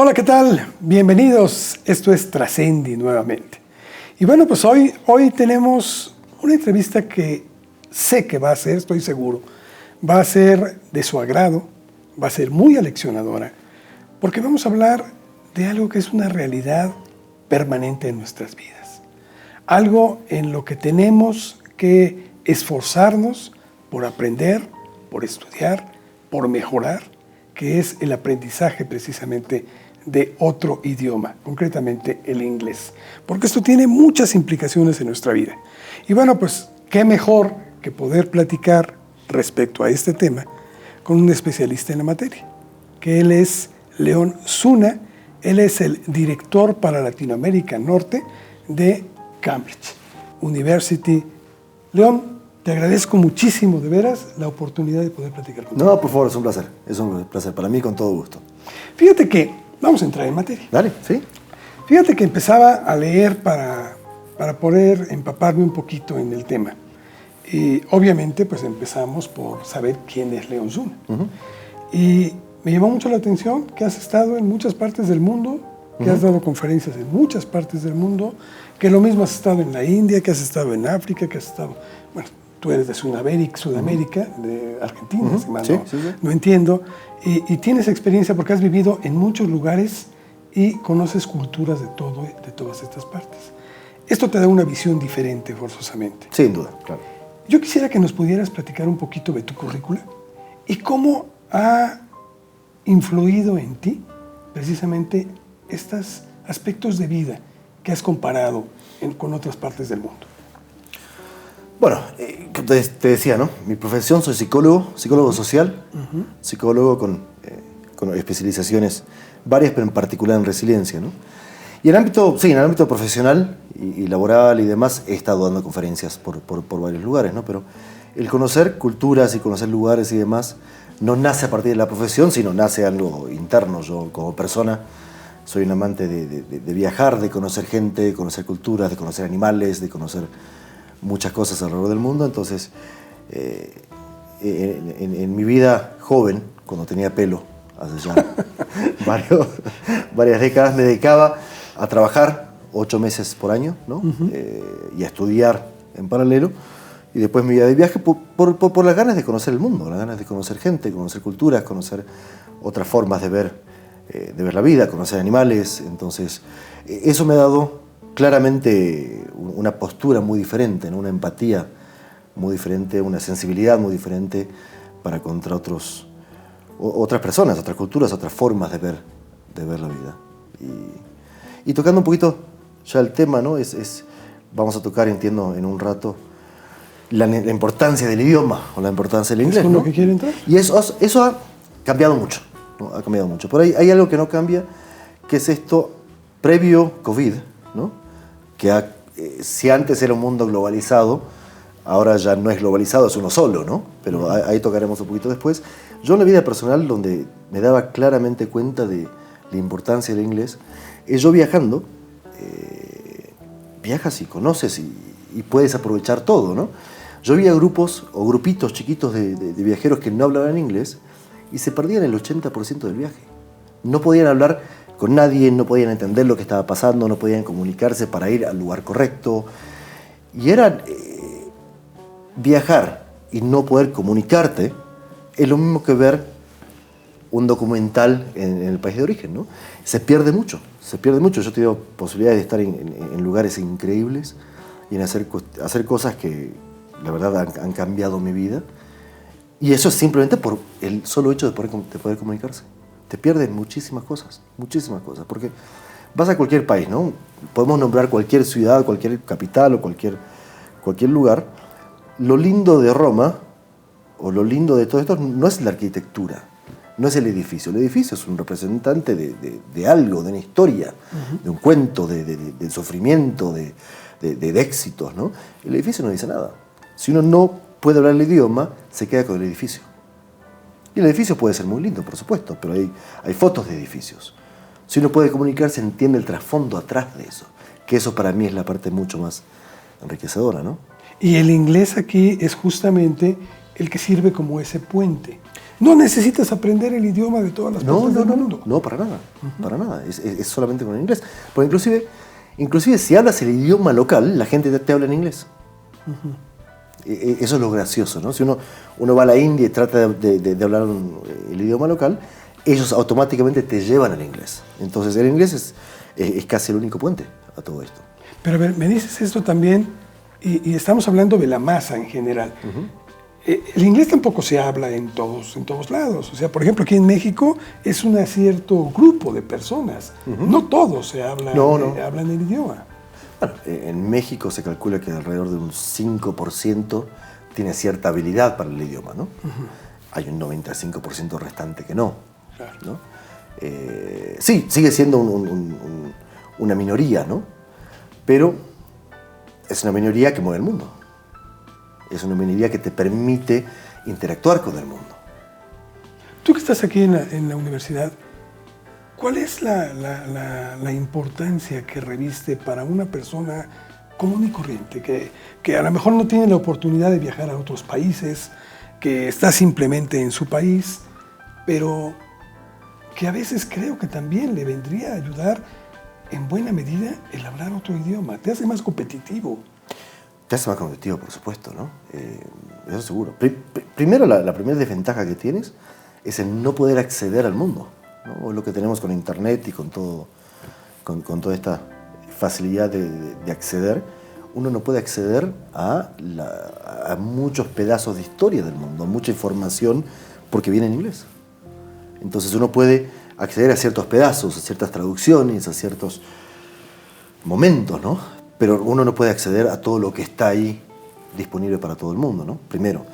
Hola, ¿qué tal? Bienvenidos. Esto es Trascendi nuevamente. Y bueno, pues hoy tenemos una entrevista que sé que va a ser, estoy seguro, va a ser de su agrado, va a ser muy aleccionadora, porque vamos a hablar de algo que es una realidad permanente en nuestras vidas. Algo en lo que tenemos que esforzarnos por aprender, por estudiar, por mejorar, que es el aprendizaje precisamente de otro idioma, concretamente el inglés, porque esto tiene muchas implicaciones en nuestra vida. Y bueno, pues qué mejor que poder platicar respecto a este tema con un especialista en la materia, que él es León Zuna. Él es el director para Latinoamérica Norte de Cambridge University. León, te agradezco muchísimo, de veras, la oportunidad de poder platicar contigo. No, por favor, es un placer, para mí con todo gusto. Fíjate que, vamos a entrar en materia. Dale, ¿sí? Fíjate que empezaba a leer para poder empaparme un poquito en el tema. Y obviamente, pues empezamos por saber quién es León Zuna. Y me llamó mucho la atención que has estado en muchas partes del mundo, que has dado conferencias en muchas partes del mundo, que lo mismo has estado en la India, que has estado en África, que has estado... Bueno, tú eres de Sudamérica, de Argentina, si mal no entiendo, y tienes experiencia porque has vivido en muchos lugares y conoces culturas de todas estas partes. Esto te da una visión diferente, forzosamente. Sin duda, claro. Yo quisiera que nos pudieras platicar un poquito de tu currícula y cómo ha influido en ti precisamente estos aspectos de vida que has comparado con otras partes del mundo. Bueno, te decía, ¿no? Mi profesión, soy psicólogo social, psicólogo con especializaciones varias, pero en particular en resiliencia, ¿no? Y en el ámbito profesional y laboral y demás, he estado dando conferencias por varios lugares, ¿no? Pero el conocer culturas y conocer lugares y demás no nace a partir de la profesión, sino nace algo interno. Yo, como persona, soy un amante de viajar, de conocer gente, de conocer culturas, de conocer animales, de conocer muchas cosas alrededor del mundo. Entonces, en mi vida joven, cuando tenía pelo, hace ya varias décadas, me dedicaba a trabajar 8 meses por año, ¿no? Y a estudiar en paralelo. Y después me iba de viaje por las ganas de conocer el mundo, las ganas de conocer gente, conocer culturas, conocer otras formas de ver la vida, conocer animales. Entonces, eso me ha dado claramente una postura muy diferente, ¿no? Una empatía muy diferente, una sensibilidad muy diferente para contra otras personas, otras culturas, otras formas de ver la vida. Y tocando un poquito ya el tema, ¿no? Vamos a tocar, entiendo, en un rato, la importancia del idioma o la importancia del inglés, ¿Es con ¿no? lo que quiere entrar? Y eso ha cambiado mucho, ¿no? Ha cambiado mucho. Pero hay algo que no cambia, que es esto previo COVID, ¿no? Que si antes era un mundo globalizado, ahora ya no es globalizado, es uno solo, ¿no? Pero ahí tocaremos un poquito después. Yo en la vida personal, donde me daba claramente cuenta de la importancia del inglés, es yo viajando, viajas y conoces y puedes aprovechar todo, ¿no? Yo vi a grupos o grupitos chiquitos de viajeros que no hablaban inglés y se perdían el 80% del viaje. No podían hablar con nadie, no podían entender lo que estaba pasando, no podían comunicarse para ir al lugar correcto. Y era viajar y no poder comunicarte es lo mismo que ver un documental en el país de origen, ¿no? Se pierde mucho. Yo he tenido posibilidades de estar en lugares increíbles y en hacer cosas que la verdad han cambiado mi vida. Y eso es simplemente por el solo hecho de poder comunicarse. Te pierdes muchísimas cosas, porque vas a cualquier país, ¿no? Podemos nombrar cualquier ciudad, cualquier capital o cualquier lugar. Lo lindo de Roma, o lo lindo de todo esto, no es la arquitectura, no es el edificio. El edificio es un representante de algo, de una historia, de un cuento, de sufrimiento, de éxitos, ¿no? El edificio no dice nada. Si uno no puede hablar el idioma, se queda con el edificio. Y el edificio puede ser muy lindo, por supuesto, pero hay fotos de edificios. Si uno puede comunicarse, entiende el trasfondo atrás de eso, que eso para mí es la parte mucho más enriquecedora, ¿no? Y el inglés aquí es justamente el que sirve como ese puente. No necesitas aprender el idioma de todas las partes del mundo. No, para nada, para nada. Es solamente con el inglés. Porque inclusive si hablas el idioma local, la gente te habla en inglés. Eso es lo gracioso, ¿no? Si uno va a la India y trata de hablar el idioma local, ellos automáticamente te llevan al inglés. Entonces el inglés es casi el único puente a todo esto. Pero a ver, me dices esto también, y estamos hablando de la masa en general. El inglés tampoco se habla en todos lados. O sea, por ejemplo, aquí en México es un cierto grupo de personas. No todos hablan el idioma. Bueno, en México se calcula que alrededor de un 5% tiene cierta habilidad para el idioma, ¿no? Hay un 95% restante que no. Claro. ¿No? Sí, sigue siendo una minoría, ¿no? Pero es una minoría que mueve el mundo. Es una minoría que te permite interactuar con el mundo. Tú que estás aquí en la universidad, ¿cuál es la importancia que reviste para una persona común y corriente, que a lo mejor no tiene la oportunidad de viajar a otros países, que está simplemente en su país, pero que a veces creo que también le vendría a ayudar en buena medida el hablar otro idioma? Te hace más competitivo. Te hace más competitivo, por supuesto, ¿no? Eso seguro. Primero, la primera desventaja que tienes es el no poder acceder al mundo, ¿no? Lo que tenemos con Internet y con toda esta facilidad de acceder, uno no puede acceder a muchos pedazos de historia del mundo, mucha información, porque viene en inglés. Entonces uno puede acceder a ciertos pedazos, a ciertas traducciones, a ciertos momentos, ¿no? Pero uno no puede acceder a todo lo que está ahí disponible para todo el mundo, ¿no? Primero.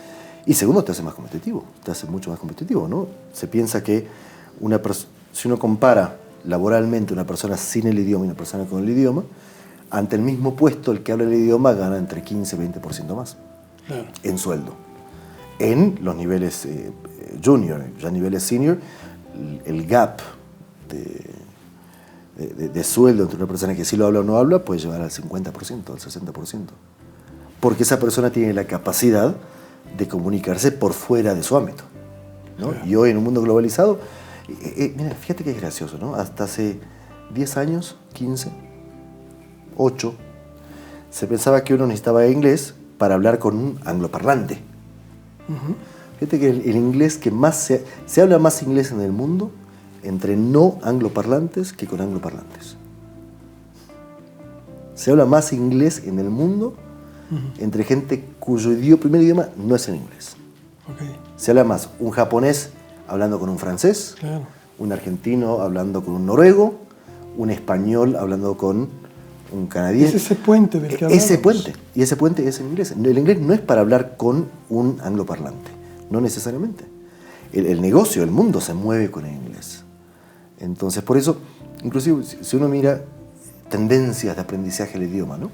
Y segundo, te hace más competitivo, te hace mucho más competitivo, ¿no? Se piensa que si uno compara laboralmente una persona sin el idioma y una persona con el idioma, ante el mismo puesto, el que habla el idioma gana entre 15 y 20% más en sueldo. En los niveles junior, ya niveles senior, el gap de sueldo entre una persona que sí lo habla o no habla puede llegar al 50%, al 60%. Porque esa persona tiene la capacidad de comunicarse por fuera de su ámbito, ¿no? Claro. Y hoy en un mundo globalizado, mira, fíjate que es gracioso, ¿no? Hasta hace 10 años, 15, 8, se pensaba que uno necesitaba inglés para hablar con un angloparlante. Fíjate que el inglés que más se habla más inglés en el mundo entre no angloparlantes que con angloparlantes. Se habla más inglés en el mundo entre gente cuyo primer idioma no es el inglés. Se habla más un japonés hablando con un francés, un argentino hablando con un noruego, un español hablando con un canadiense. Es ese puente del que hablamos. Ese puente, y ese puente es el inglés. El inglés no es para hablar con un angloparlante, no necesariamente. El negocio, el mundo se mueve con el inglés. Entonces, por eso, inclusive, si uno mira tendencias de aprendizaje del idioma, ¿no?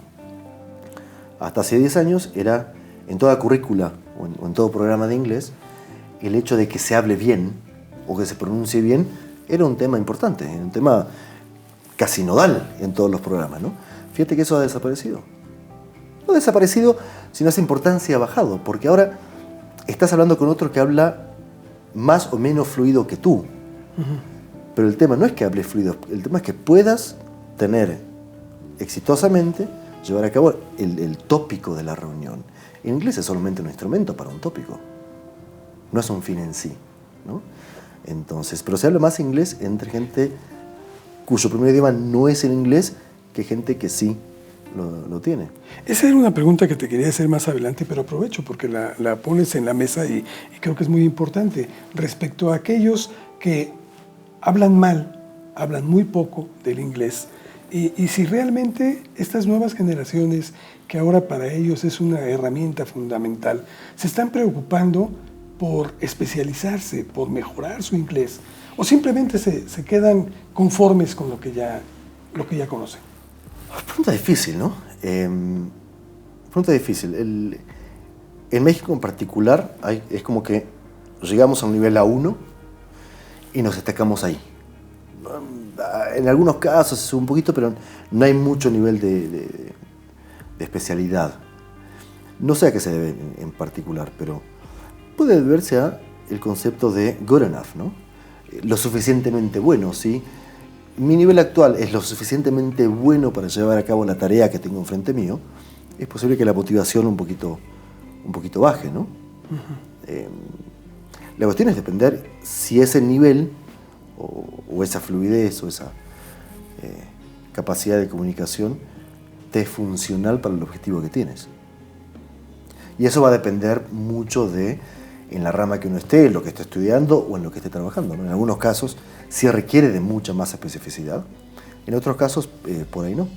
Hasta hace 10 años era, en toda currícula o en todo programa de inglés, el hecho de que se hable bien o que se pronuncie bien era un tema importante, un tema casi nodal en todos los programas, ¿no? Fíjate que eso ha desaparecido. No ha desaparecido, sino esa importancia ha bajado, porque ahora estás hablando con otro que habla más o menos fluido que tú. Pero el tema no es que hables fluido, el tema es que puedas tener exitosamente, llevar a cabo el tópico de la reunión. En inglés es solamente un instrumento para un tópico, no es un fin en sí, ¿no? Entonces, pero se habla más inglés entre gente cuyo primer idioma no es el inglés que gente que sí lo tiene. Esa era una pregunta que te quería hacer más adelante, pero aprovecho porque la pones en la mesa y creo que es muy importante respecto a aquellos que hablan mal, hablan muy poco del inglés, y si realmente estas nuevas generaciones, que ahora para ellos es una herramienta fundamental, se están preocupando por especializarse, por mejorar su inglés, o simplemente se quedan conformes con lo que ya conocen. Pregunta difícil, ¿no? Pregunta difícil. En México en particular es como que llegamos a un nivel A1 y nos destacamos ahí. En algunos casos es un poquito, pero no hay mucho nivel de especialidad. No sé a qué se debe en particular, pero puede deberse a el concepto de good enough, ¿no? Lo suficientemente bueno, ¿sí? Mi nivel actual es lo suficientemente bueno para llevar a cabo la tarea que tengo enfrente mío. Es posible que la motivación un poquito baje, ¿no? La cuestión es depender si ese nivel o esa fluidez o esa capacidad de comunicación te es funcional para el objetivo que tienes. Y eso va a depender mucho de en la rama que uno esté, en lo que esté estudiando o en lo que esté trabajando, ¿no? En algunos casos sí requiere de mucha más especificidad, en otros casos por ahí no.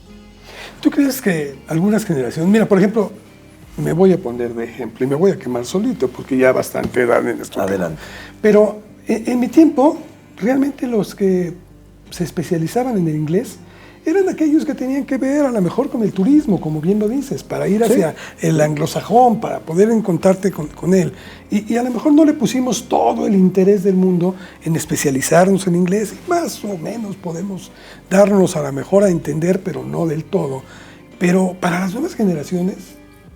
¿Tú crees que algunas generaciones, mira, por ejemplo, me voy a poner de ejemplo y me voy a quemar solito porque ya bastante edad en esto? Adelante. Pero en mi tiempo, realmente los que se especializaban en el inglés eran aquellos que tenían que ver a lo mejor con el turismo, como bien lo dices, para ir hacia el anglosajón, para poder encontrarte con él. Y a lo mejor no le pusimos todo el interés del mundo en especializarnos en inglés, y más o menos podemos darnos a lo mejor a entender, pero no del todo. Pero para las nuevas generaciones,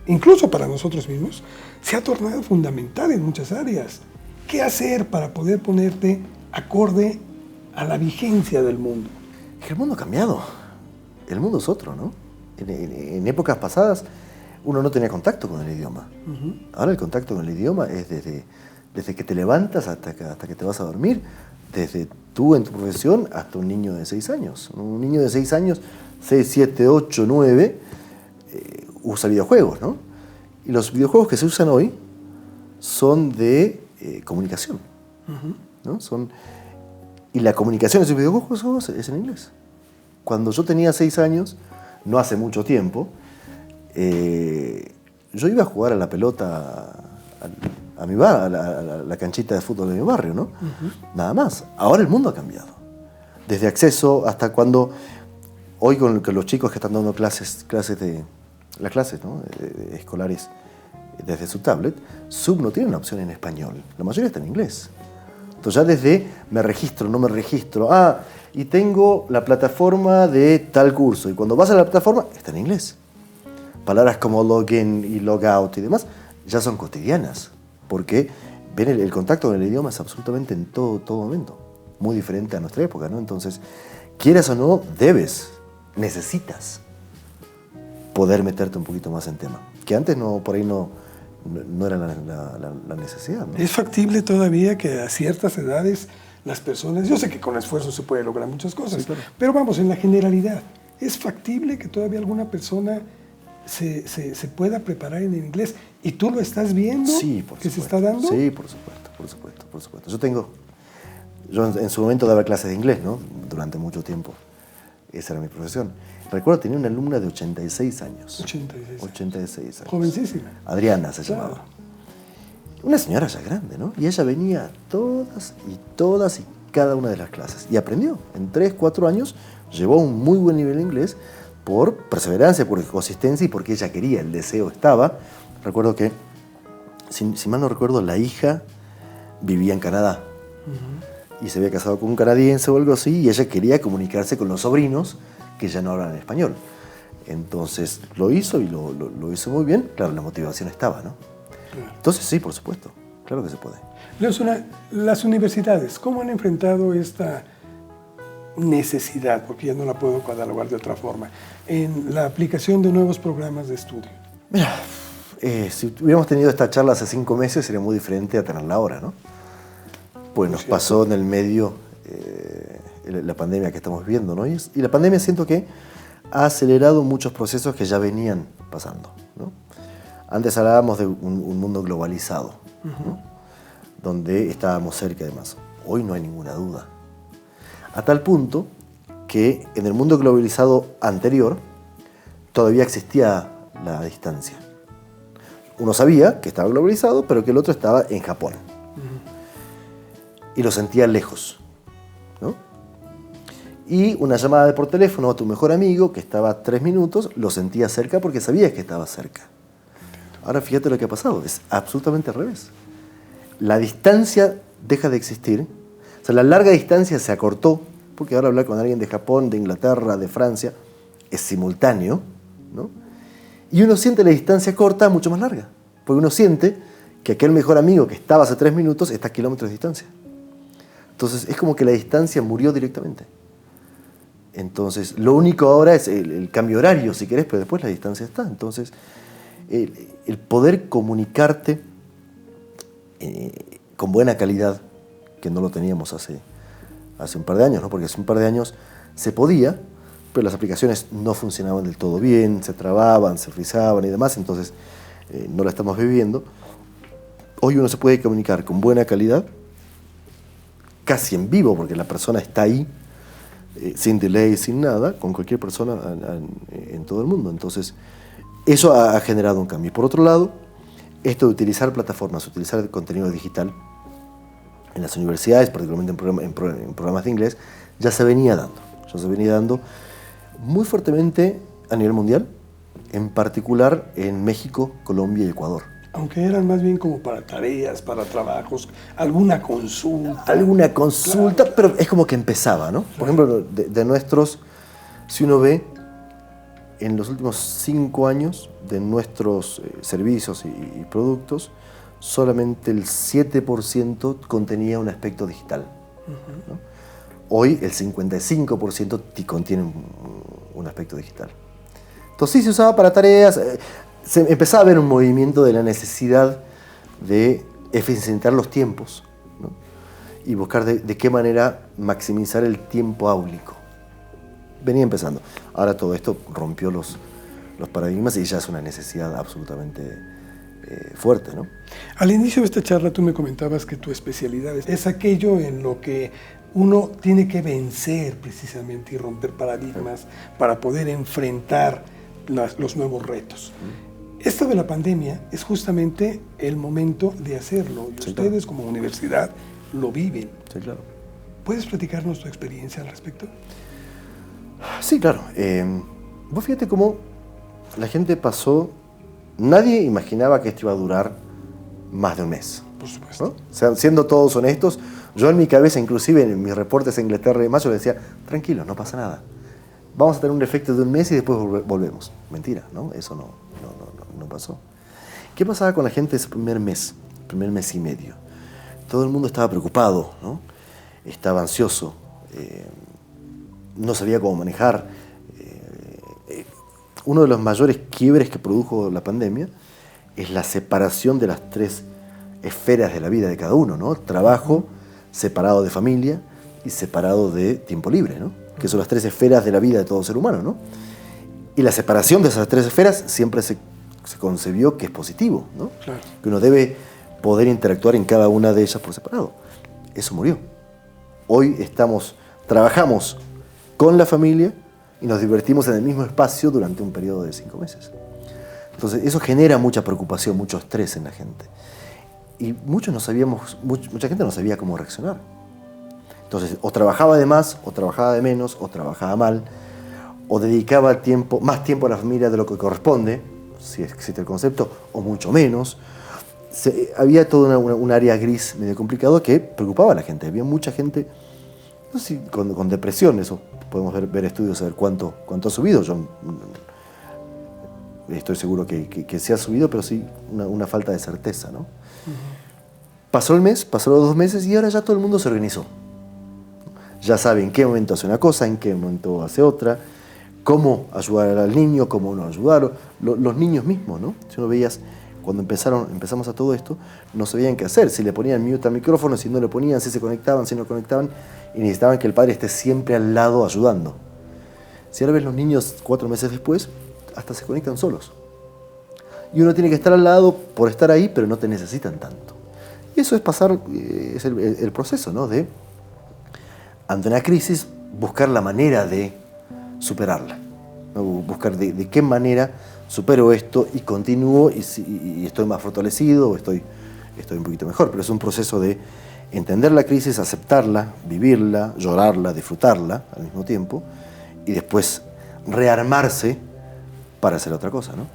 incluso para nosotros mismos, se ha tornado fundamental en muchas áreas. ¿Qué hacer para poder ponerte acorde a la vigencia del mundo? El mundo ha cambiado. El mundo es otro, ¿no? En épocas pasadas uno no tenía contacto con el idioma. Ahora el contacto con el idioma es desde que te levantas hasta que te vas a dormir, desde tú en tu profesión hasta un niño de 6 años. Un niño de 6 años, 6, 7, 8, 9, usa videojuegos, ¿no? Y los videojuegos que se usan hoy son de comunicación, ¿no? Y la comunicación de esos videojuegos es en inglés. Cuando yo tenía 6 años, no hace mucho tiempo, yo iba a jugar a la pelota a mi bar, a la canchita de fútbol de mi barrio, ¿no? Nada más. Ahora el mundo ha cambiado. Desde acceso hasta cuando, hoy con los chicos que están dando clases ¿no? Escolares desde su tablet, Zoom no tiene una opción en español. La mayoría está en inglés. Entonces ya desde me registro, no me registro. Y tengo la plataforma de tal curso. Y cuando vas a la plataforma, está en inglés. Palabras como login y logout y demás ya son cotidianas. Porque ven el contacto con el idioma es absolutamente en todo momento. Muy diferente a nuestra época, ¿no? Entonces, quieras o no, necesitas poder meterte un poquito más en tema. Que antes por ahí no era la necesidad, ¿no? ¿Es factible todavía que a ciertas edades las personas, yo sé que con esfuerzo se puede lograr muchas cosas, sí, claro, pero vamos, en la generalidad, ¿es factible que todavía alguna persona se pueda preparar en el inglés? ¿Y tú lo estás viendo? Sí, por que supuesto. ¿Se está dando? Sí, por supuesto. Yo en su momento daba clases de inglés, ¿no? Durante mucho tiempo. Esa era mi profesión. Recuerdo tenía una alumna de 86 años. 86 años. Jovencísima. Adriana se llamaba. Una señora ya grande, ¿no? Y ella venía a todas y cada una de las clases. Y aprendió. En 3, 4 años llevó un muy buen nivel de inglés por perseverancia, por consistencia y porque ella quería. El deseo estaba. Recuerdo que, si mal no recuerdo, la hija vivía en Canadá. Y se había casado con un canadiense o algo así. Y ella quería comunicarse con los sobrinos que ya no hablan español. Entonces lo hizo y lo hizo muy bien. Claro, la motivación estaba, ¿no? Entonces sí, por supuesto, claro que se puede. Las universidades, ¿cómo han enfrentado esta necesidad, porque ya no la puedo catalogar de otra forma, en la aplicación de nuevos programas de estudio? Mira, si hubiéramos tenido esta charla hace 5 meses sería muy diferente a tenerla ahora, ¿no? Pues nos pasó en el medio la pandemia que estamos viviendo, ¿no? Y la pandemia siento que ha acelerado muchos procesos que ya venían pasando, ¿no? Antes hablábamos de un mundo globalizado, ¿no? Donde estábamos cerca además. Hoy no hay ninguna duda. A tal punto que en el mundo globalizado anterior todavía existía la distancia. Uno sabía que estaba globalizado, pero que el otro estaba en Japón. Y lo sentía lejos, ¿no? Y una llamada por teléfono a tu mejor amigo, que estaba a 3 minutos, lo sentía cerca porque sabías que estaba cerca. Ahora fíjate lo que ha pasado, es absolutamente al revés. La distancia deja de existir, o sea, la larga distancia se acortó, porque ahora hablar con alguien de Japón, de Inglaterra, de Francia, es simultáneo, ¿no? Y uno siente la distancia corta mucho más larga, porque uno siente que aquel mejor amigo que estaba hace 3 minutos está a kilómetros de distancia. Entonces es como que la distancia murió directamente. Entonces lo único ahora es el cambio horario, si querés, pero después la distancia está. Entonces el poder comunicarte con buena calidad, que no lo teníamos hace un par de años, ¿no? Porque hace un par de años se podía, pero las aplicaciones no funcionaban del todo bien, se trababan, se frizaban y demás, entonces no la estamos viviendo. Hoy uno se puede comunicar con buena calidad, casi en vivo, porque la persona está ahí, sin delay, sin nada, con cualquier persona en todo el mundo. Entonces, eso ha generado un cambio. Y por otro lado, esto de utilizar plataformas, utilizar el contenido digital en las universidades, particularmente en programas de inglés, ya se venía dando muy fuertemente a nivel mundial, en particular en México, Colombia y Ecuador. Aunque eran más bien como para tareas, para trabajos, alguna consulta. Claro. Pero es como que empezaba, ¿no? Por ejemplo, de nuestros, si uno ve, en los últimos 5 años de nuestros servicios y productos, solamente el 7% contenía un aspecto digital, ¿no? Hoy el 55% contiene un aspecto digital. Entonces sí se usaba para tareas, se empezaba a ver un movimiento de la necesidad de eficientar los tiempos, ¿no? Y buscar de qué manera maximizar el tiempo áulico. Venía empezando. Ahora todo esto rompió los paradigmas y ya es una necesidad absolutamente fuerte, ¿no? Al inicio de esta charla tú me comentabas que tu especialidad es aquello en lo que uno tiene que vencer precisamente y romper paradigmas para poder enfrentar los nuevos retos. Esto de la pandemia es justamente el momento de hacerlo y ustedes como universidad lo viven. Sí, claro. ¿Puedes platicarnos tu experiencia al respecto? Sí, claro. Vos fíjate cómo la gente pasó. Nadie imaginaba que esto iba a durar más de un mes. Por supuesto. ¿No? O sea, siendo todos honestos, yo en mi cabeza, inclusive en mis reportes a Inglaterra y demás, yo le decía, tranquilo, no pasa nada. Vamos a tener un efecto de un mes y después volvemos. Mentira, ¿no? Eso no pasó. ¿Qué pasaba con la gente ese primer mes y medio? Todo el mundo estaba preocupado, ¿no? Estaba ansioso, no sabía cómo manejar. Uno de los mayores quiebres que produjo la pandemia es la separación de las 3 esferas de la vida de cada uno, ¿no? Trabajo separado de familia y separado de tiempo libre, ¿no? Que son las 3 esferas de la vida de todo ser humano, ¿no? Y la separación de esas 3 esferas siempre se concebió que es positivo, ¿no? Claro. Que uno debe poder interactuar en cada una de ellas por separado. Eso murió. Hoy trabajamos con la familia y nos divertimos en el mismo espacio durante un periodo de 5 meses. Entonces, eso genera mucha preocupación, mucho estrés en la gente. Y mucha gente no sabía cómo reaccionar. Entonces, o trabajaba de más, o trabajaba de menos, o trabajaba mal, o dedicaba más tiempo a la familia de lo que corresponde, si existe el concepto, o mucho menos. Había toda un área gris medio complicado que preocupaba a la gente. Había mucha gente, no sé si con depresión, eso podemos ver estudios, saber cuánto ha subido. Yo estoy seguro que se ha subido, pero sí una falta de certeza, ¿no? Pasó el mes, pasó los 2 meses y ahora ya todo el mundo se organizó. Ya sabe en qué momento hace una cosa, en qué momento hace otra, cómo ayudar al niño, cómo no ayudarlo. Los niños mismos, ¿no? Si uno veías, cuando empezamos a todo esto, no sabían qué hacer. Si le ponían mute al micrófono, si no le ponían, si se conectaban, si no conectaban, y necesitaban que el padre esté siempre al lado ayudando. Si ahora ves los niños 4 meses después, hasta se conectan solos. Y uno tiene que estar al lado por estar ahí, pero no te necesitan tanto. Y eso es el proceso, ¿no? De, ante una crisis, buscar la manera de superarla, ¿no? Buscar de qué manera supero esto y continúo y estoy más fortalecido o estoy un poquito mejor. Pero es un proceso de entender la crisis, aceptarla, vivirla, llorarla, disfrutarla al mismo tiempo y después rearmarse para hacer otra cosa, ¿no?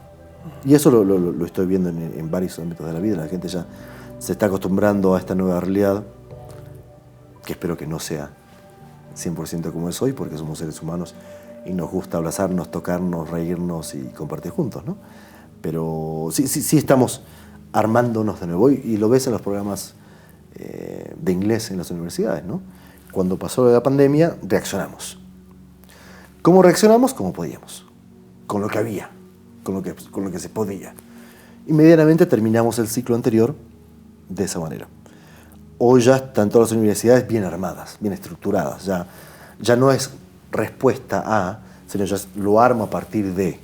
Y eso lo estoy viendo en varios ámbitos de la vida. La gente ya se está acostumbrando a esta nueva realidad, que espero que no sea 100% como es hoy, porque somos seres humanos y nos gusta abrazarnos, tocarnos, reírnos y compartir juntos, ¿no? Pero sí estamos armándonos de nuevo. Y lo ves en los programas de inglés en las universidades, ¿no? Cuando pasó la pandemia, reaccionamos. ¿Cómo reaccionamos? Como podíamos, con lo que había, con lo que se podía. Inmediatamente terminamos el ciclo anterior de esa manera. Hoy ya están todas las universidades bien armadas, bien estructuradas. Ya no es respuesta a, sino ya lo armo a partir de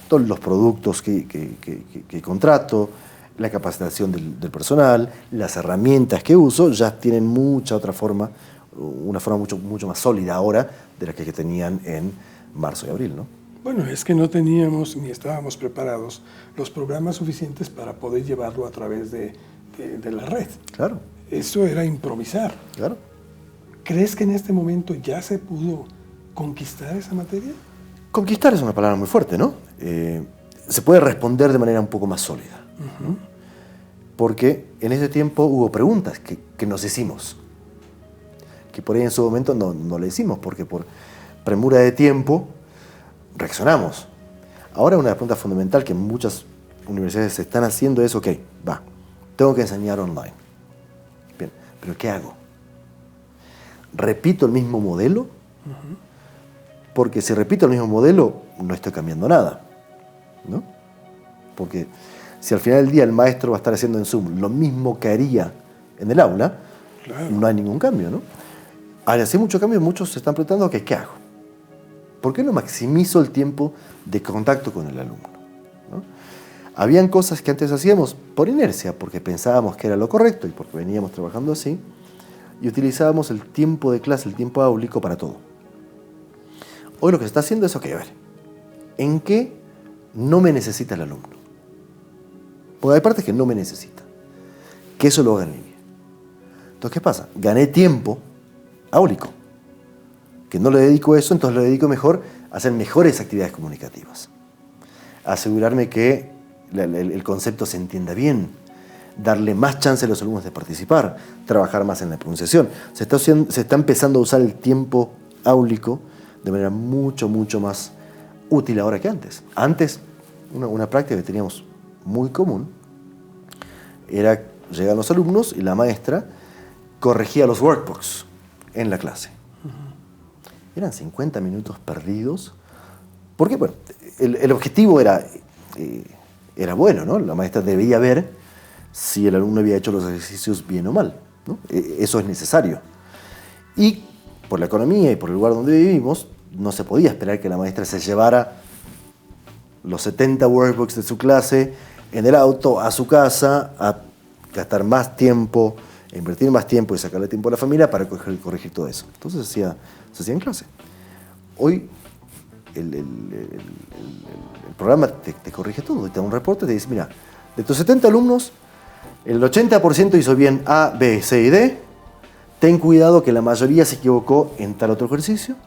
todos los productos que contrato, la capacitación del personal, las herramientas que uso, ya tienen mucha otra forma, una forma mucho más sólida ahora de la que tenían en marzo y abril, ¿no? Bueno, es que no teníamos ni estábamos preparados los programas suficientes para poder llevarlo a través de la red. Claro. Eso era improvisar. Claro. ¿Crees que en este momento ya se pudo conquistar esa materia? Conquistar es una palabra muy fuerte, ¿no? Se puede responder de manera un poco más sólida. Uh-huh. Porque en ese tiempo hubo preguntas que nos hicimos, que por ahí en su momento no le hicimos, porque por premura de tiempo reaccionamos. Ahora una pregunta fundamental que muchas universidades se están haciendo es, ok, tengo que enseñar online. Bien, pero ¿qué hago? ¿Repito el mismo modelo? Uh-huh. Porque si repito el mismo modelo, no estoy cambiando nada, ¿no? Porque si al final del día el maestro va a estar haciendo en Zoom lo mismo que haría en el aula, claro, no hay ningún cambio, ¿no? Al hacer mucho cambio, muchos se están preguntando, ¿qué hago? ¿Por qué no maximizo el tiempo de contacto con el alumno? ¿No? Habían cosas que antes hacíamos por inercia, porque pensábamos que era lo correcto y porque veníamos trabajando así, y utilizábamos el tiempo de clase, el tiempo áulico para todo. Hoy lo que se está haciendo es, ok, a ver, ¿en qué no me necesita el alumno? Porque hay partes que no me necesita, que eso lo haga en línea. Entonces, ¿qué pasa? Gané tiempo áulico, que no le dedico a eso, entonces lo dedico mejor a hacer mejores actividades comunicativas, a asegurarme que el concepto se entienda bien, darle más chance a los alumnos de participar, trabajar más en la pronunciación. Se está empezando a usar el tiempo áulico de manera mucho más útil ahora que antes. Antes, una práctica que teníamos muy común era llegar los alumnos y la maestra corregía los workbooks en la clase. Uh-huh. Eran 50 minutos perdidos, porque bueno, el objetivo era bueno, ¿no? La maestra debía ver si el alumno había hecho los ejercicios bien o mal, ¿no? Eso es necesario. Y por la economía y por el lugar donde vivimos, no se podía esperar que la maestra se llevara los 70 workbooks de su clase en el auto a su casa, a gastar más tiempo, a invertir más tiempo y sacarle tiempo a la familia para corregir todo eso. Entonces se hacía en clase. Hoy el programa te corrige todo, te da un reporte y te dice, mira, de tus 70 alumnos, el 80% hizo bien A, B, C y D. Ten cuidado que la mayoría se equivocó en tal otro ejercicio.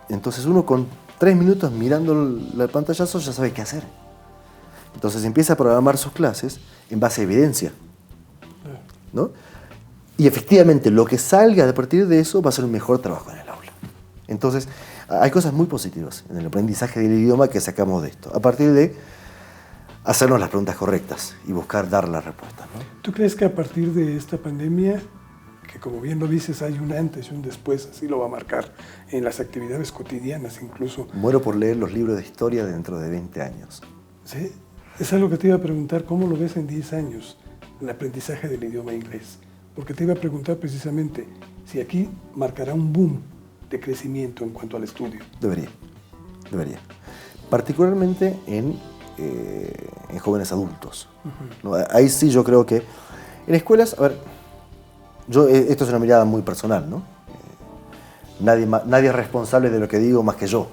Entonces uno con 3 minutos mirando el pantallazo ya sabe qué hacer. Entonces empieza a programar sus clases en base a evidencia, ¿no? Y efectivamente lo que salga a partir de eso va a ser un mejor trabajo en el aula. Entonces hay cosas muy positivas en el aprendizaje del idioma que sacamos de esto, a partir de hacernos las preguntas correctas y buscar dar las respuestas, ¿no? ¿Tú crees que a partir de esta pandemia, que como bien lo dices, hay un antes y un después, así lo va a marcar en las actividades cotidianas incluso? Muero por leer los libros de historia dentro de 20 años. Sí, es algo que te iba a preguntar, ¿cómo lo ves en 10 años, el aprendizaje del idioma inglés? Porque te iba a preguntar precisamente si aquí marcará un boom de crecimiento en cuanto al estudio. Debería. Particularmente en jóvenes adultos. Uh-huh. ¿No? Ahí sí yo creo que en escuelas, a ver, esto es una mirada muy personal, ¿no? Nadie es responsable de lo que digo más que yo.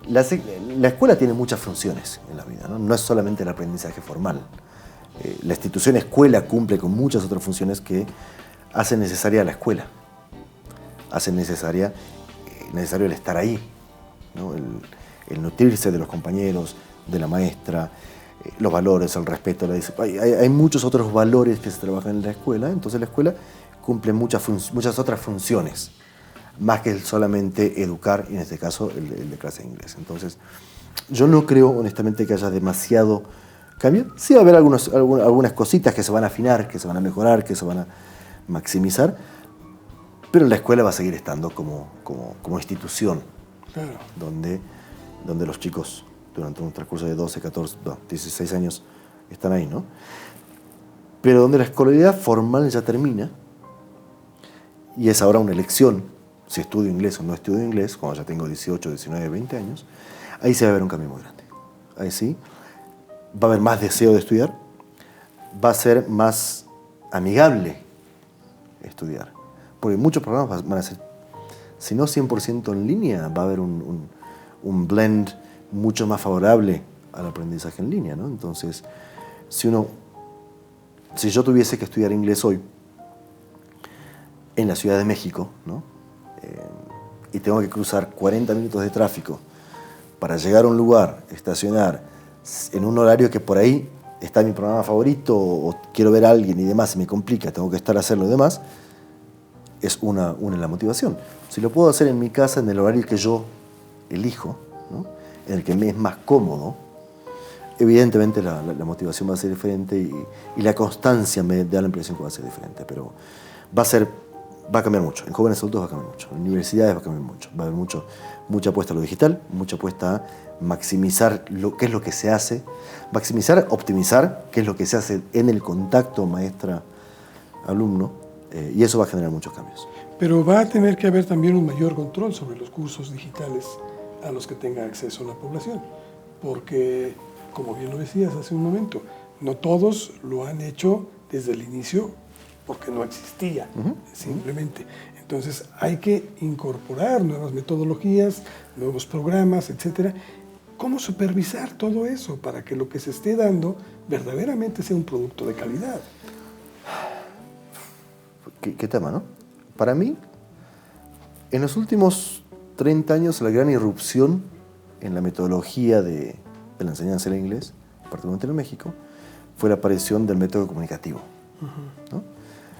La escuela tiene muchas funciones en la vida, ¿no? No es solamente el aprendizaje formal. La institución escuela cumple con muchas otras funciones que hacen necesaria la escuela. Hacen necesario el estar ahí, ¿no? El nutrirse de los compañeros, de la maestra, los valores, el respeto, la disciplina. Hay muchos otros valores que se trabajan en la escuela, entonces la escuela cumple muchas otras funciones, más que solamente educar, y en este caso el de clase de inglés. Entonces, Yo no creo, honestamente, que haya demasiado cambio. Sí va a haber algunas cositas que se van a afinar, que se van a mejorar, que se van a maximizar, pero la escuela va a seguir estando como institución, Claro. donde los chicos, durante un transcurso de 12, 14, 16 años, están ahí, ¿no? Pero donde la escolaridad formal ya termina, y es ahora una elección, si estudio inglés o no estudio inglés, cuando ya tengo 18, 19, 20 años, ahí sí va a haber un cambio muy grande. Ahí sí va a haber más deseo de estudiar, va a ser más amigable estudiar, porque muchos programas van a ser, si no 100% en línea, va a haber un blend mucho más favorable al aprendizaje en línea, ¿no? Entonces, si yo tuviese que estudiar inglés hoy en la Ciudad de México, ¿no? Y tengo que cruzar 40 minutos de tráfico para llegar a un lugar, estacionar, en un horario que por ahí está mi programa favorito o quiero ver a alguien y demás, se me complica, tengo que estar a hacerlo y demás, es una la motivación. Si lo puedo hacer en mi casa, en el horario que yo elijo, ¿no? En el que me es más cómodo, evidentemente la motivación va a ser diferente y la constancia me da la impresión que va a ser diferente, pero va a cambiar mucho. En jóvenes adultos va a cambiar mucho, en universidades va a cambiar mucho, va a haber mucha apuesta a lo digital, mucha apuesta a maximizar qué es lo que se hace, maximizar, optimizar qué es lo que se hace en el contacto maestra-alumno, y eso va a generar muchos cambios. Pero va a tener que haber también un mayor control sobre los cursos digitales a los que tenga acceso la población, porque, como bien lo decías hace un momento, no todos lo han hecho desde el inicio porque no existía, simplemente. Entonces hay que incorporar nuevas metodologías, nuevos programas, etcétera. ¿Cómo supervisar todo eso para que lo que se esté dando verdaderamente sea un producto de calidad? ¿Qué tema, no? Para mí, en los últimos 30 años, la gran irrupción en la metodología de la enseñanza del inglés, particularmente en México, fue la aparición del método comunicativo, ¿no?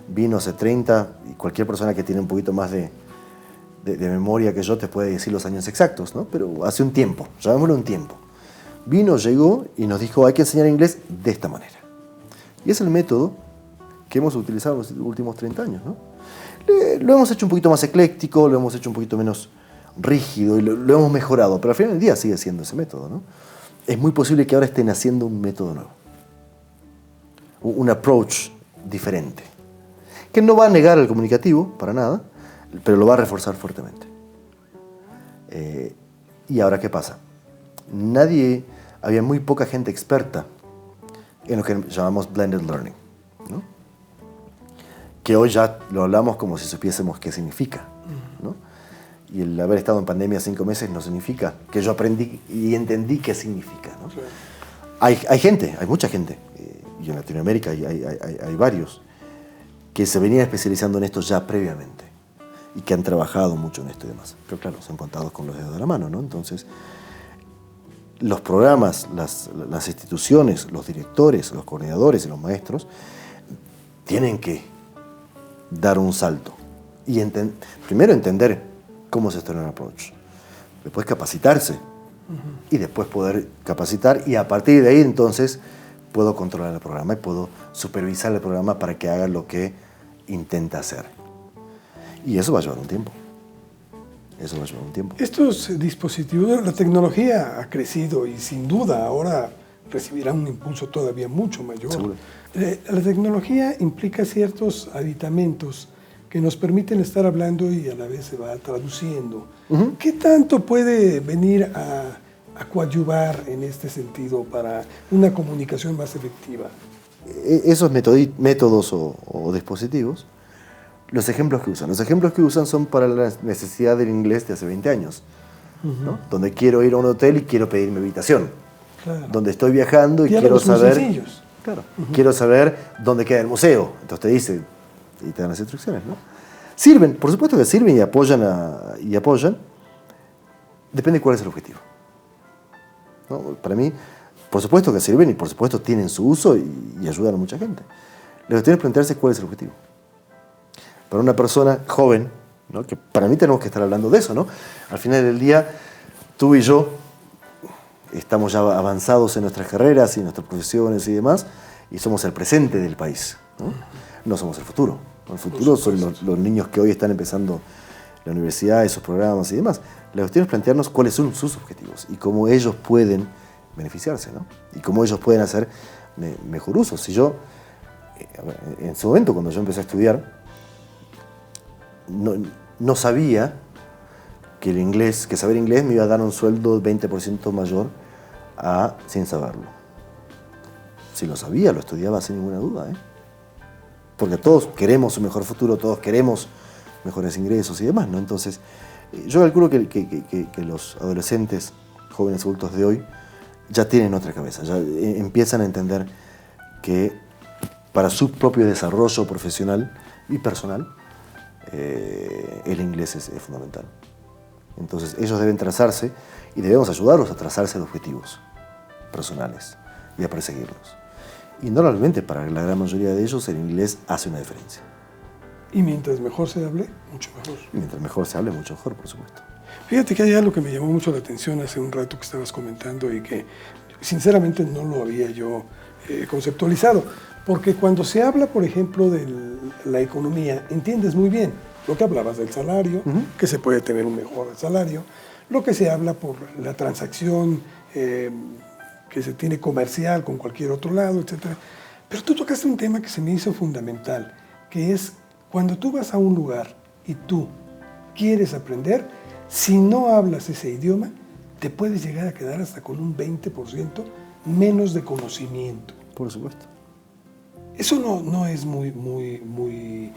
Vino hace 30, y cualquier persona que tiene un poquito más de memoria que yo te puede decir los años exactos, ¿no? Pero hace un tiempo, llamémoslo un tiempo. Vino, llegó y nos dijo, hay que enseñar inglés de esta manera. Y es el método que hemos utilizado en los últimos 30 años, ¿no? Lo hemos hecho un poquito más ecléctico, lo hemos hecho un poquito menos rígido y lo hemos mejorado, pero al final del día sigue siendo ese método, ¿no? Es muy posible que ahora estén haciendo un método nuevo, un approach diferente, que no va a negar el comunicativo, para nada, pero lo va a reforzar fuertemente. ¿Y ahora qué pasa? Había muy poca gente experta en lo que llamamos blended learning, ¿no? Que hoy ya lo hablamos como si supiésemos qué significa, ¿no? Y el haber estado en pandemia 5 meses no significa que yo aprendí y entendí qué significa, ¿no? Sí. Hay mucha gente, y en Latinoamérica hay varios, que se venían especializando en esto ya previamente y que han trabajado mucho en esto y demás. Pero claro, son contados con los dedos de la mano, ¿no? Entonces, los programas, las instituciones, los directores, los coordinadores y los maestros tienen que dar un salto y primero entender cómo se está en un approach, después capacitarse y después poder capacitar y a partir de ahí entonces puedo controlar el programa y puedo supervisar el programa para que haga lo que intenta hacer. Y eso va a llevar un tiempo. Estos dispositivos, la tecnología ha crecido y sin duda ahora recibirá un impulso todavía mucho mayor. Seguro. La tecnología implica ciertos aditamentos que nos permiten estar hablando y a la vez se va traduciendo. ¿Qué tanto puede venir a coadyuvar en este sentido para una comunicación más efectiva? Esos métodos o dispositivos, los ejemplos que usan son para la necesidad del inglés de hace 20 años, ¿no? Donde quiero ir a un hotel y quiero pedir mi habitación. Claro. Donde estoy viajando y quiero saber... Claro. Quiero saber dónde queda el museo. Entonces te dice y te dan las instrucciones, ¿no? Sirven, por supuesto que sirven y apoyan. Depende cuál es el objetivo, ¿no? Para mí, por supuesto que sirven y por supuesto tienen su uso y ayudan a mucha gente. Lo que tiene que plantearse es cuál es el objetivo. Para una persona joven, ¿no? Que para mí tenemos que estar hablando de eso, ¿no? Al final del día, tú y yo estamos ya avanzados en nuestras carreras y en nuestras profesiones y demás, y somos el presente del país, ¿no? No somos el futuro. El futuro son los niños que hoy están empezando la universidad, esos programas y demás. La cuestión es plantearnos cuáles son sus objetivos y cómo ellos pueden beneficiarse, ¿no? Y cómo ellos pueden hacer mejor uso. Si yo, en su momento, cuando yo empecé a estudiar, no sabía que saber inglés me iba a dar un sueldo 20% mayor sin saberlo. Si lo sabía, lo estudiaba sin ninguna duda, ¿eh? Porque todos queremos un mejor futuro, todos queremos mejores ingresos y demás, ¿no? Entonces, yo calculo que los adolescentes, jóvenes adultos de hoy, ya tienen otra cabeza, ya empiezan a entender que para su propio desarrollo profesional y personal, el inglés es fundamental. Entonces, ellos deben trazarse y debemos ayudarlos a trazarse de objetivos personales y a perseguirlos. Y normalmente, para la gran mayoría de ellos, el inglés hace una diferencia. Y mientras mejor se hable, mucho mejor. Y mientras mejor se hable, mucho mejor, por supuesto. Fíjate que hay algo que me llamó mucho la atención hace un rato que estabas comentando y que sinceramente no lo había yo conceptualizado. Porque cuando se habla, por ejemplo, de la economía, entiendes muy bien lo que hablabas del salario, que se puede tener un mejor salario, lo que se habla por la transacción que se tiene comercial con cualquier otro lado, etc. Pero tú tocaste un tema que se me hizo fundamental, que es cuando tú vas a un lugar y tú quieres aprender, si no hablas ese idioma, te puedes llegar a quedar hasta con un 20% menos de conocimiento. Por supuesto. Eso no es muy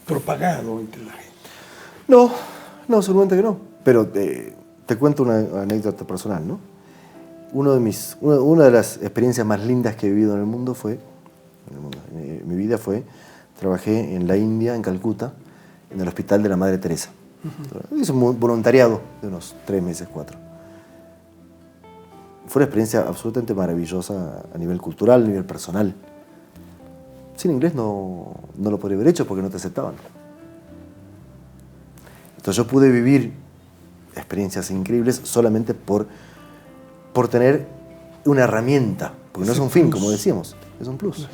propagado entre la gente. No, seguramente que no. Pero te cuento una anécdota personal, ¿no? Una de las experiencias más lindas que he vivido en el mundo en mi vida trabajé en la India, en Calcuta, en el hospital de la Madre Teresa. Hice un voluntariado de unos 3 meses, 4. Fue una experiencia absolutamente maravillosa a nivel cultural, a nivel personal. Sin inglés no lo podría haber hecho porque no te aceptaban. Entonces yo pude vivir experiencias increíbles solamente por tener una herramienta, porque no es un fin, como decíamos, es un plus.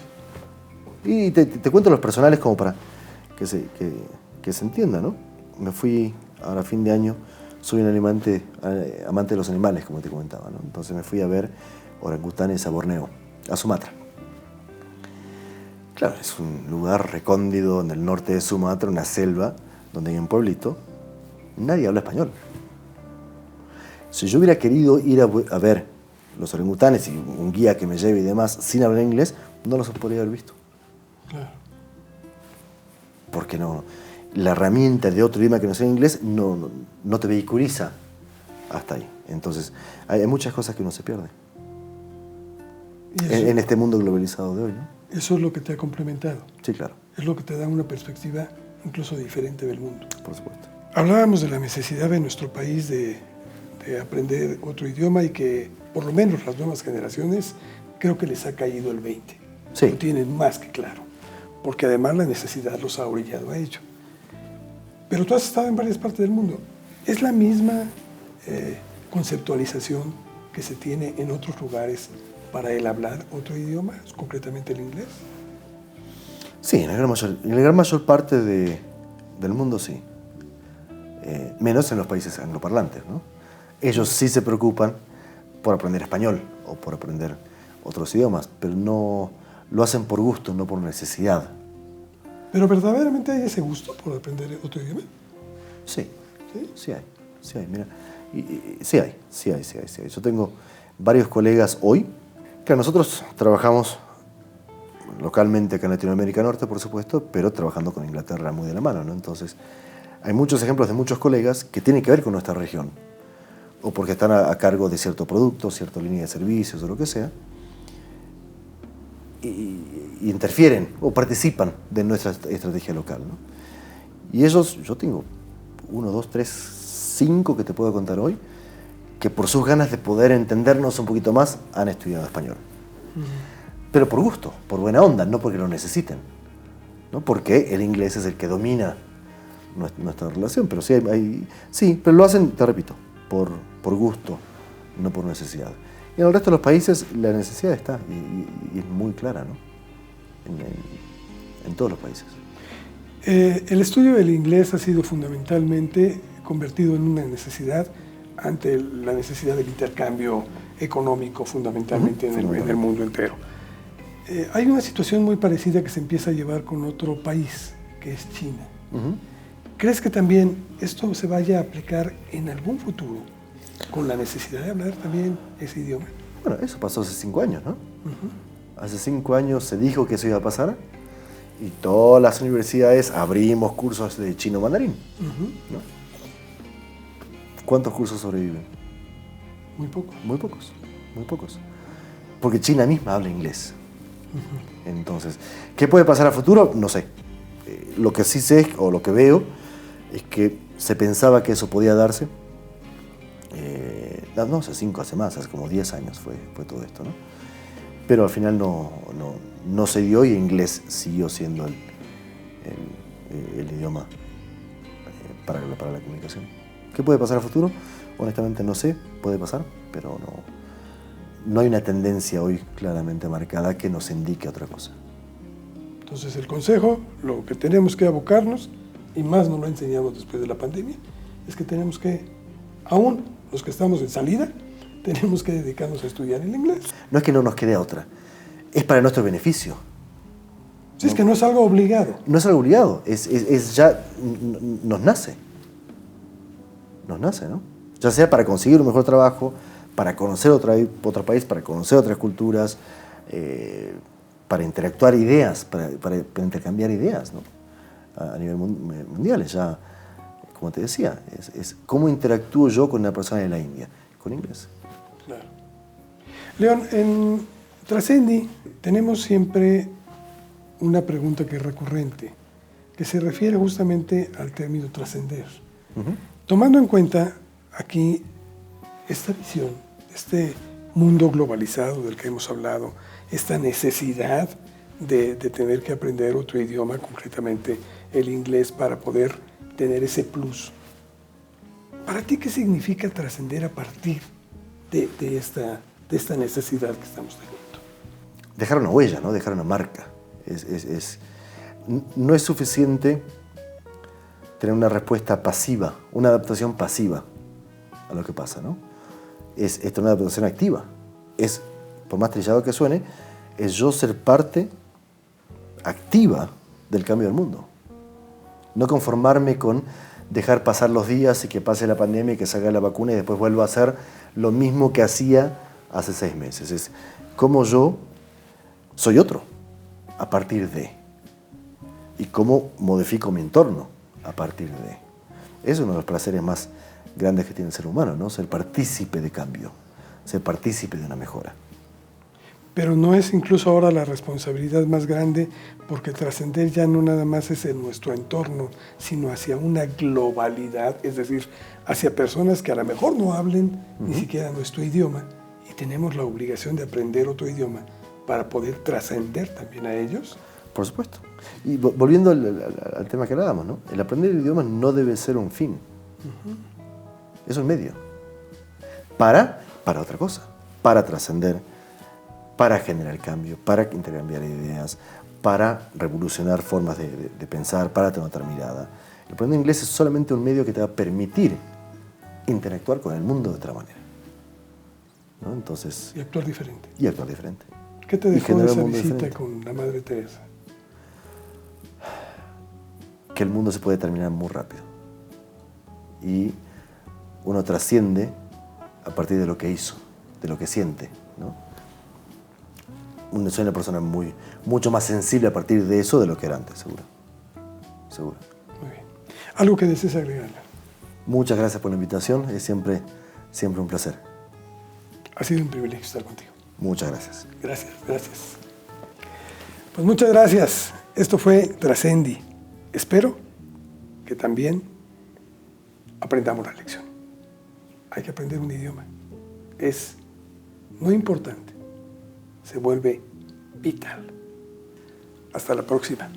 Y te cuento los personales como para que se entienda, ¿no? Me fui, ahora a fin de año, soy un amante de los animales, como te comentaba, ¿no? Entonces me fui a ver orangutanes a Borneo, a Sumatra. Claro, es un lugar recóndito en el norte de Sumatra, una selva, donde hay un pueblito, nadie habla español. Si yo hubiera querido ir a ver los orangutanes y un guía que me lleve y demás sin hablar inglés, no los podría haber visto. Claro. Porque la herramienta de otro idioma que no sea inglés no te vehiculiza hasta ahí. Entonces, hay muchas cosas que uno se pierde en este mundo globalizado de hoy, ¿no? Eso es lo que te ha complementado. Sí, claro. Es lo que te da una perspectiva incluso diferente del mundo. Por supuesto. Hablábamos de la necesidad de nuestro país de aprender otro idioma y que por lo menos las nuevas generaciones creo que les ha caído el 20. Sí. Lo tienen más que claro, porque además la necesidad los ha orillado a ello. Pero tú has estado en varias partes del mundo. ¿Es la misma conceptualización que se tiene en otros lugares para el hablar otro idioma, concretamente el inglés? Sí, en la gran mayor parte del mundo sí. Menos en los países angloparlantes, ¿no? Ellos sí se preocupan por aprender español o por aprender otros idiomas, pero no lo hacen por gusto, no por necesidad. ¿Pero verdaderamente hay ese gusto por aprender otro idioma? Sí, sí hay, mira. Sí hay. Yo tengo varios colegas hoy, que nosotros trabajamos localmente acá en Latinoamérica Norte, por supuesto, pero trabajando con Inglaterra muy de la mano, ¿no? Entonces, hay muchos ejemplos de muchos colegas que tienen que ver con nuestra región, o porque están a cargo de cierto producto, cierta línea de servicios o lo que sea, y interfieren o participan de nuestra estrategia local, ¿no? Y ellos, yo tengo 1, 2, 3, 5 que te puedo contar hoy, que por sus ganas de poder entendernos un poquito más han estudiado español. Pero por gusto, por buena onda, no porque lo necesiten, ¿no? Porque el inglés es el que domina nuestra relación, pero sí, pero lo hacen, te repito, por gusto, no por necesidad. Y en el resto de los países la necesidad está, y es muy clara, ¿no? En todos los países. El estudio del inglés ha sido fundamentalmente convertido en una necesidad ante la necesidad del intercambio económico fundamentalmente en el mundo entero. Hay una situación muy parecida que se empieza a llevar con otro país, que es China. ¿Crees que también esto se vaya a aplicar en algún futuro con la necesidad de hablar también ese idioma? Bueno, eso pasó hace 5 años, ¿no? Hace 5 años se dijo que eso iba a pasar y todas las universidades abrimos cursos de chino mandarín, ¿no? ¿Cuántos cursos sobreviven? Muy pocos. Muy pocos, muy pocos. Porque China misma habla inglés. Entonces, ¿qué puede pasar a futuro? No sé. Lo que sí sé, o lo que veo, es que se pensaba que eso podía darse. No, hace más, hace como 10 años fue todo esto, ¿no? Pero al final no se dio y inglés siguió siendo el idioma para la comunicación. ¿Qué puede pasar a futuro? Honestamente no sé, puede pasar, pero no hay una tendencia hoy claramente marcada que nos indique otra cosa. Entonces el consejo, lo que tenemos que abocarnos, y más nos lo enseñamos después de la pandemia, es que tenemos que, aún los que estamos en salida, tenemos que dedicarnos a estudiar el inglés. No es que no nos quede otra, es para nuestro beneficio. Sí, es que no es algo obligado. No es algo obligado, es ya nos nace. Nos nace, ¿no? Ya sea para conseguir un mejor trabajo, para conocer otro país, para conocer otras culturas, para interactuar ideas, para intercambiar ideas, ¿no? A nivel mundial. Ya, como te decía, es cómo interactúo yo con una persona de la India, con inglés. Claro. León, en Trascendi tenemos siempre una pregunta que es recurrente, que se refiere justamente al término trascender. Tomando en cuenta aquí esta visión, este mundo globalizado del que hemos hablado, esta necesidad de tener que aprender otro idioma, concretamente el inglés, para poder tener ese plus. ¿Para ti qué significa trascender a partir de esta necesidad que estamos teniendo? Dejar una huella, ¿no? Dejar una marca. No es suficiente tener una respuesta pasiva, una adaptación pasiva a lo que pasa, ¿no? Es una adaptación activa. Por más trillado que suene, es yo ser parte activa del cambio del mundo. No conformarme con dejar pasar los días y que pase la pandemia y que salga la vacuna y después vuelva a hacer lo mismo que hacía hace 6 meses. Es cómo yo soy otro a partir de, y cómo modifico mi entorno a partir de. Es uno de los placeres más grandes que tiene el ser humano, ¿no? Ser partícipe de cambio, ser partícipe de una mejora. Pero no es incluso ahora la responsabilidad más grande, porque trascender ya no nada más es en nuestro entorno, sino hacia una globalidad, es decir, hacia personas que a lo mejor no hablen ni siquiera nuestro idioma, y tenemos la obligación de aprender otro idioma para poder trascender también a ellos. Por supuesto. Y volviendo al tema que hablábamos, ¿no? El aprender el idioma no debe ser un fin. Es un medio. Para otra cosa. Para trascender, para generar cambio, para intercambiar ideas, para revolucionar formas de pensar, para tener otra mirada. El aprender inglés es solamente un medio que te va a permitir interactuar con el mundo de otra manera, ¿no? Entonces, Y actuar diferente. Y actuar diferente. ¿Qué te dejó esa visita con la Madre Teresa? Que el mundo se puede terminar muy rápido. Y uno trasciende a partir de lo que hizo, de lo que siente, ¿no? Soy una persona mucho más sensible a partir de eso de lo que era antes, seguro. Seguro. Muy bien. ¿Algo que desees agregarle? Muchas gracias por la invitación, es siempre un placer. Ha sido un privilegio estar contigo. Muchas gracias. Gracias. Pues muchas gracias. Esto fue Trascendi. Espero que también aprendamos la lección. Hay que aprender un idioma. Es no importante. Se vuelve vital. Hasta la próxima.